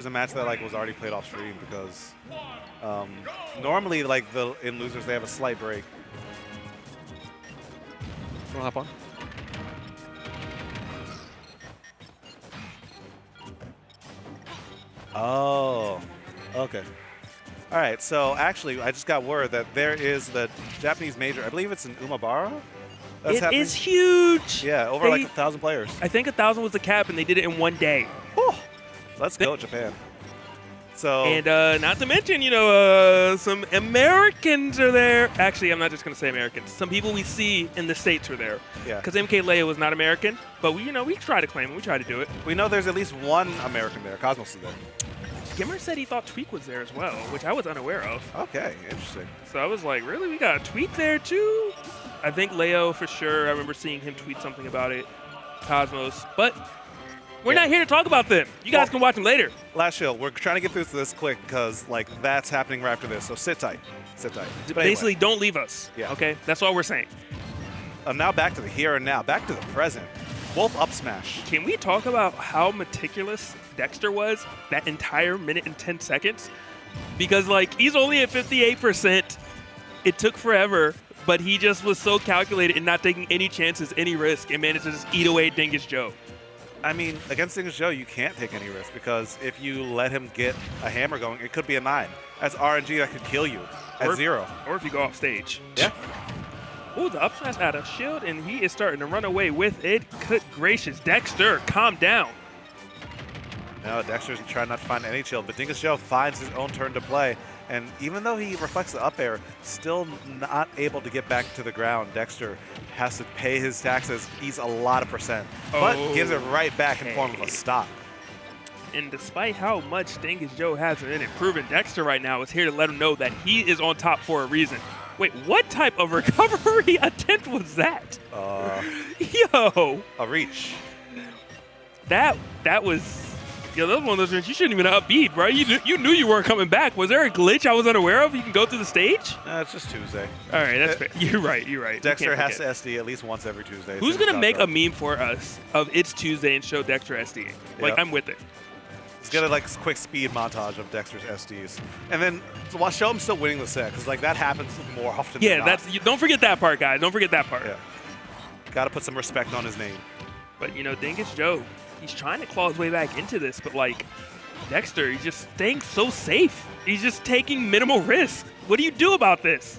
It's a match that like was already played off stream because normally like in losers they have a slight break. Wanna hop on? Oh, okay. All right, so actually I just got word that there is the Japanese major. I believe it's in Umabara. That's It happening. is huge. Yeah, over like 1,000 players. I think 1,000 was the cap, and they did it in one day. Whew. Let's go, Japan. So And not to mention, you know, some Americans are there. Actually, I'm not just going to say Americans. Some people we see in the States are there. yeah, Because MK Leo was not American, but we try to claim him. We try to do it. we know there's at least one American there. Cosmos is there. Gimmer said he thought Tweak was there as well, which I was unaware of. Okay, interesting. So I was like, really? We got a Tweak there too? I think Leo for sure. I remember seeing him tweet something about it. Cosmos. But we're not here to talk about them. You guys can watch them later. Last shield, we're trying to get through this quick because like that's happening right after this. So sit tight, sit tight. But Basically, anyway, don't leave us. Yeah. Okay? That's all we're saying. now back to the here and now, back to the present. Both up smash. Can we talk about how meticulous Dexter was that entire minute and 10 seconds? Because, like, he's only at 58%. It took forever, but he just was so calculated and not taking any chances, any risk, and managed to just eat away Dingus Joe. I mean, against Dingus Joe, you can't take any risk because if you let him get a hammer going, it could be a 9. That's RNG that could kill you at 0. Or if you go off stage. Yeah. Ooh, the up smash out of shield, and he is starting to run away with it. Good gracious, Dexter, calm down. No, Dexter's trying not to find any shield, but Dingus Joe finds his own turn to play. And even though he reflects the up air, still not able to get back to the ground. Dexter has to pay his taxes, eats a lot of percent, but gives it right back in form of a stop. And despite how much Dingus Joe has been improving, Dexter right now is here to let him know that he is on top for a reason. Wait, what type of recovery attempt was that? Yo! A reach. That was... Yo, that was one of those things you shouldn't even have upbeat, bro. You knew you weren't coming back. Was there a glitch I was unaware of? You can go through the stage? It's just Tuesday. All right, that's fair. You're right. Dexter has to SD at least once every Tuesday. Who's going to make a meme for us of It's Tuesday and show Dexter SD? Like, I'm with it. Let's get a like quick speed montage of Dexter's SDs, and then show him still winning the set because like that happens more often. Yeah, than not. don't forget that part, guys. Don't forget that part. Yeah, got to put some respect on his name. But you know, Dingus Joe, he's trying to claw his way back into this, but like Dexter, he's just staying so safe. He's just taking minimal risk. What do you do about this?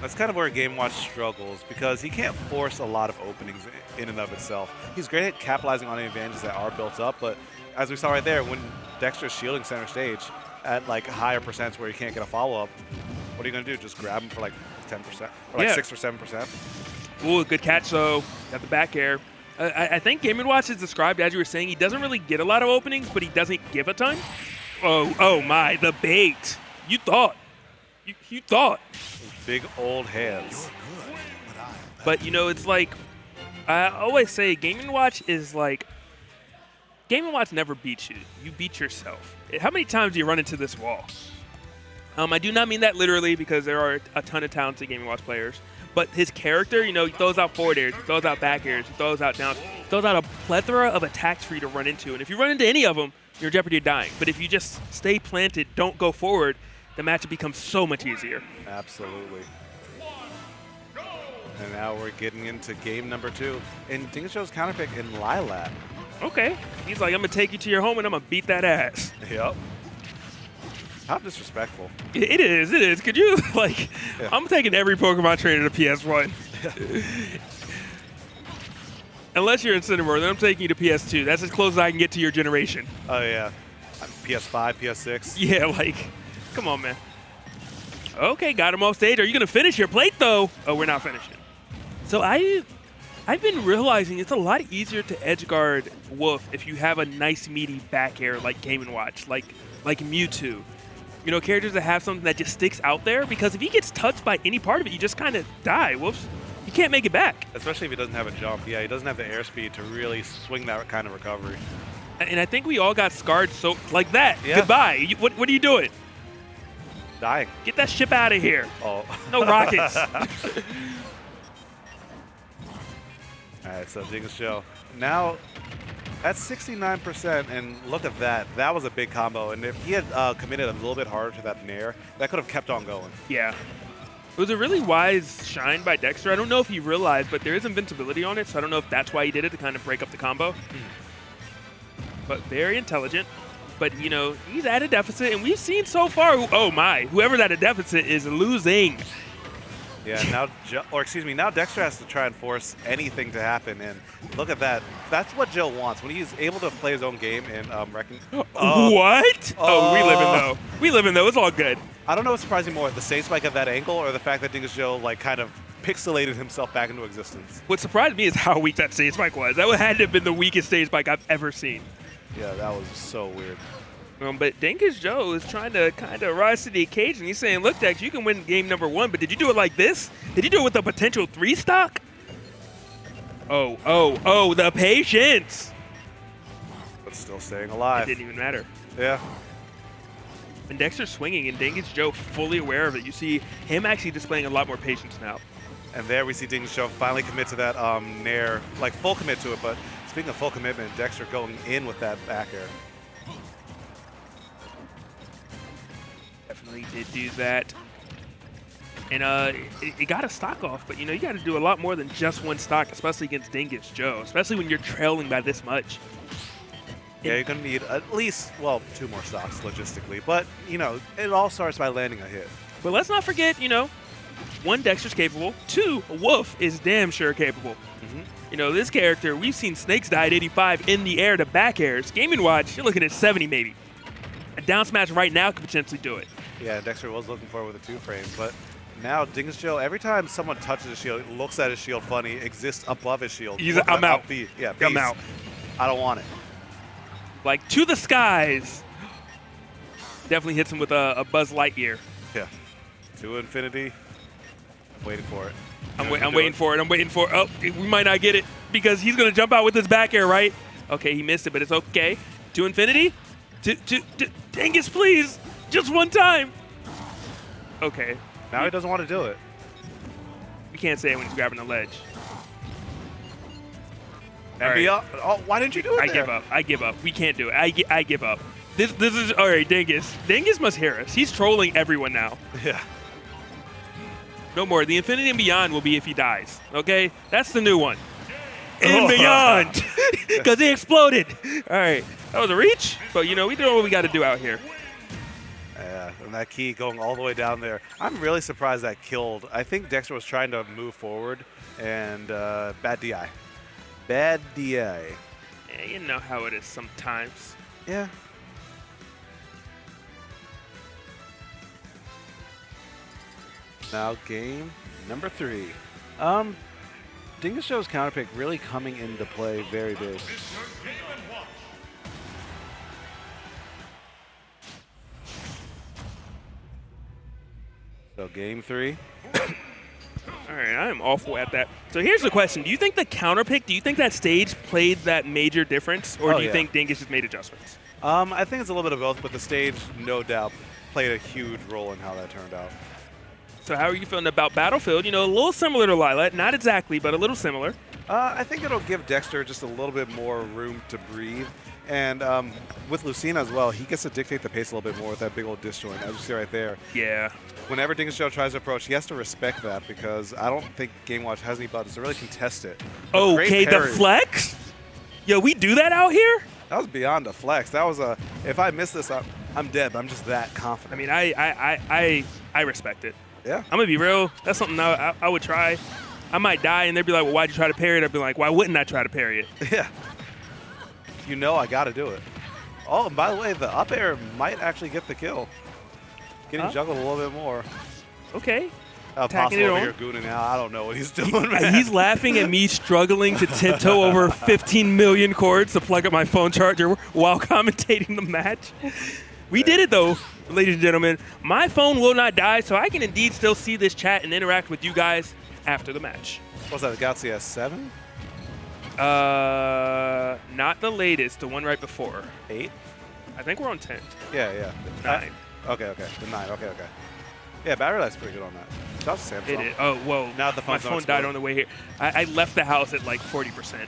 That's kind of where Game Watch struggles because he can't force a lot of openings in and of itself. He's great at capitalizing on the advantages that are built up, but as we saw right there, when Dexter's shielding center stage at like higher percents where he can't get a follow-up, what are you going to do? Just grab him for like 10% or like 6 or 7%? Ooh, good catch though. Got the back air. I think Game & Watch is described, as you were saying, he doesn't really get a lot of openings, but he doesn't give a ton. Oh my, the bait. You thought. You thought. Big old hands. But, you know, it's like, I always say Game & Watch is like, Game & Watch never beats you. You beat yourself. How many times do you run into this wall? I do not mean that literally because there are a ton of talented Game & Watch players. But his character, you know, he throws out forward airs, he throws out back airs, he throws out down, he throws out a plethora of attacks for you to run into. And if you run into any of them, you're in jeopardy of dying. But if you just stay planted, don't go forward, the match becomes so much easier. Absolutely. And now we're getting into game number 2. And Dingus Joe's counterpick in Lilat. Okay. He's like, I'm going to take you to your home and I'm going to beat that ass. Yep. How disrespectful. It is. Could you, like, yeah. I'm taking every Pokemon trainer to PS1. Unless you're in Cinnamore, then I'm taking you to PS2. That's as close as I can get to your generation. Oh, yeah. PS5, PS6. Yeah, like, come on, man. Okay, got him off stage. Are you going to finish your plate, though? Oh, we're not finishing. So I've been realizing it's a lot easier to edge guard Wolf if you have a nice meaty back air like Game & Watch, like Mewtwo. You know, characters that have something that just sticks out there, because if he gets touched by any part of it, you just kind of die. Whoops. You can't make it back. Especially if he doesn't have a jump. Yeah, he doesn't have the airspeed to really swing that kind of recovery. And I think we all got scarred so like that. Yeah. Goodbye. What are you doing? Dying. Get that ship out of here. Oh. No rockets. All right, so Dingus Joe. Now At 69%, and look at that. That was a big combo. And if he had committed a little bit harder to that nair, that could have kept on going. Yeah. It was a really wise shine by Dexter. I don't know if he realized, but there is invincibility on it, so I don't know if that's why he did it, to kind of break up the combo. But very intelligent. But, you know, he's at a deficit, and we've seen so far, oh my, whoever's at a deficit is losing. Yeah, now Dexter has to try and force anything to happen, and look at that. That's what Joe wants, when he's able to play his own game and reckon. What? Oh, we live in though. We live in though. It's all good. I don't know what's surprising more, the stage spike at that angle or the fact that Dingus Joe like kind of pixelated himself back into existence. What surprised me is how weak that stage spike was. That had to have been the weakest stage spike I've ever seen. Yeah, that was so weird. But Dingus Joe is trying to kind of rise to the occasion. He's saying, look, Dex, you can win game number 1, but did you do it like this? Did you do it with a potential 3 stock? Oh, the patience. But still staying alive. It didn't even matter. Yeah. And Dexter's swinging, and Dingus Joe fully aware of it. You see him actually displaying a lot more patience now. And there we see Dingus Joe finally commit to that nair, like full commit to it. But speaking of full commitment, Dexter going in with that back air. Definitely did do that. And it got a stock off, but, you know, you got to do a lot more than just 1 stock, especially against Dingus Joe, especially when you're trailing by this much. Yeah, you're going to need at least, well, 2 more stocks logistically. But, you know, it all starts by landing a hit. But let's not forget, you know, 1, Dexter's capable. 2, Wolf is damn sure capable. You know, this character, we've seen Snakes die at 85 in the air to back airs. Gaming Watch, you're looking at 70 maybe. A down smash right now could potentially do it. Yeah, Dexter was looking for it with a 2-frame, but now Dingus Joe, every time someone touches his shield, looks at his shield funny, exists above his shield. I'm out. Yeah, I'm out. I don't want it. Like, to the skies. Definitely hits him with a Buzz Lightyear. Yeah. To infinity. I'm waiting for it. I'm waiting for it. I'm waiting for it. Oh, we might not get it because he's going to jump out with his back air, right? Okay, he missed it, but it's okay. To infinity. To Dingus, please. Just 1 time. Okay. Now he doesn't want to do it. You can't say it when he's grabbing the ledge. And why didn't you do it? I give up. We can't do it. I give up. This is all right. Dingus. Dingus must hear us. He's trolling everyone now. Yeah. No more. The Infinity and Beyond will be if he dies. Okay, that's the new one. And beyond, because he exploded. All right, that was a reach, but you know we do what we got to do out here. Yeah, and that key going all the way down there. I'm really surprised that killed. I think Dexter was trying to move forward, and bad DI. Bad DI. Yeah, you know how it is sometimes. Yeah. Now game number 3. Dingus Joe's counter pick really coming into play very big. So game 3. All right, I am awful at that. So here's the question. Do you think the counter pick, do you think that stage played that major difference, or do you think Dingus just made adjustments? I think it's a little bit of both, but the stage, no doubt, played a huge role in how that turned out. So how are you feeling about Battlefield? You know, a little similar to Lila. Not exactly, but a little similar. I think it'll give Dexter just a little bit more room to breathe. And with Lucina as well, he gets to dictate the pace a little bit more with that big old disjoint, as you see right there. Yeah. Whenever Dingus Joe tries to approach, he has to respect that because I don't think Game Watch has any buttons to really contest it. Okay, the flex? Yo, we do that out here? That was beyond a flex. That was a, if I miss this, I'm dead. I'm just that confident. I mean, I respect it. Yeah. I'm going to be real. That's something I would try. I might die, and they'd be like, well, why'd you try to parry it? I'd be like, why wouldn't I try to parry it? Yeah. You know I got to do it. Oh, and by the way, the up air might actually get the kill. Getting juggled a little bit more. Okay. Possible over here gooning out. I don't know what he's doing, man. He's laughing at me struggling to tiptoe over 15 million cords to plug up my phone charger while commentating the match. We did it, though, ladies and gentlemen. My phone will not die, so I can indeed still see this chat and interact with you guys after the match. What's that, the Galaxy S7? Not the latest, the one right before. 8? I think we're on 10. Yeah. 9. Okay. The 9. Okay. Yeah, battery life's pretty good on that. That's Samsung. It is. Oh, whoa. Now the My phone's phone died on the way here. I left the house at like 40%.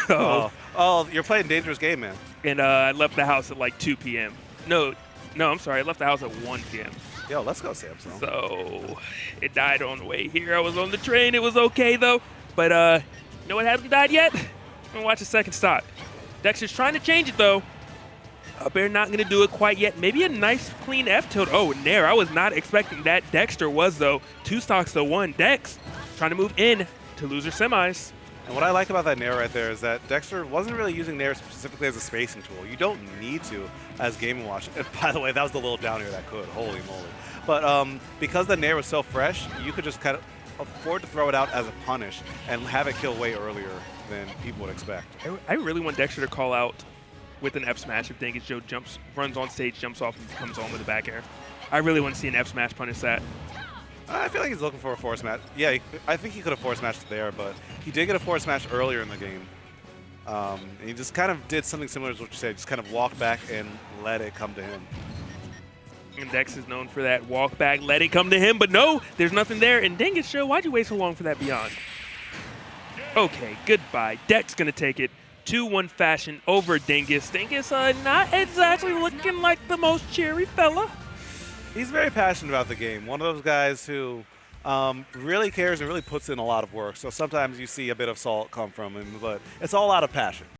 So, oh, you're playing dangerous game, man. and I left the house at like 2 p.m. No, I'm sorry. I left the house at 1 p.m. Yo, let's go Samsung. So it died on the way here. I was on the train. It was okay, though. But you know what hasn't died yet? I'm going to watch the second stop. Dexter's trying to change it, though. Up air not going to do it quite yet. Maybe a nice clean F tilt. Oh, Nair. I was not expecting that. Dexter was, though. 2 stocks to 1. Dex trying to move in to loser semis. And what I like about that Nair right there is that Dexter wasn't really using Nair specifically as a spacing tool. You don't need to as Game & Watch. And by the way, that was the little down air that could. Holy moly. But because the Nair was so fresh, you could just kind of afford to throw it out as a punish and have it kill way earlier than people would expect. I really want Dexter to call out with an F smash if Dingus Joe runs on stage, jumps off, and comes on with a back air. I really want to see an F smash punish that. I feel like he's looking for a force match. Yeah, I think he could have force matched there, but he did get a force match earlier in the game. And he just kind of did something similar to what you said, just kind of walked back and let it come to him. And Dex is known for that walk back, let it come to him, but no, there's nothing there. And Dingus Joe, why'd you wait so long for that beyond? Okay, goodbye. Dex gonna take it 2-1 fashion over Dingus. Dingus not exactly looking like the most cheery fella. He's very passionate about the game. One of those guys who really cares and really puts in a lot of work. So sometimes you see a bit of salt come from him, but it's all out of passion.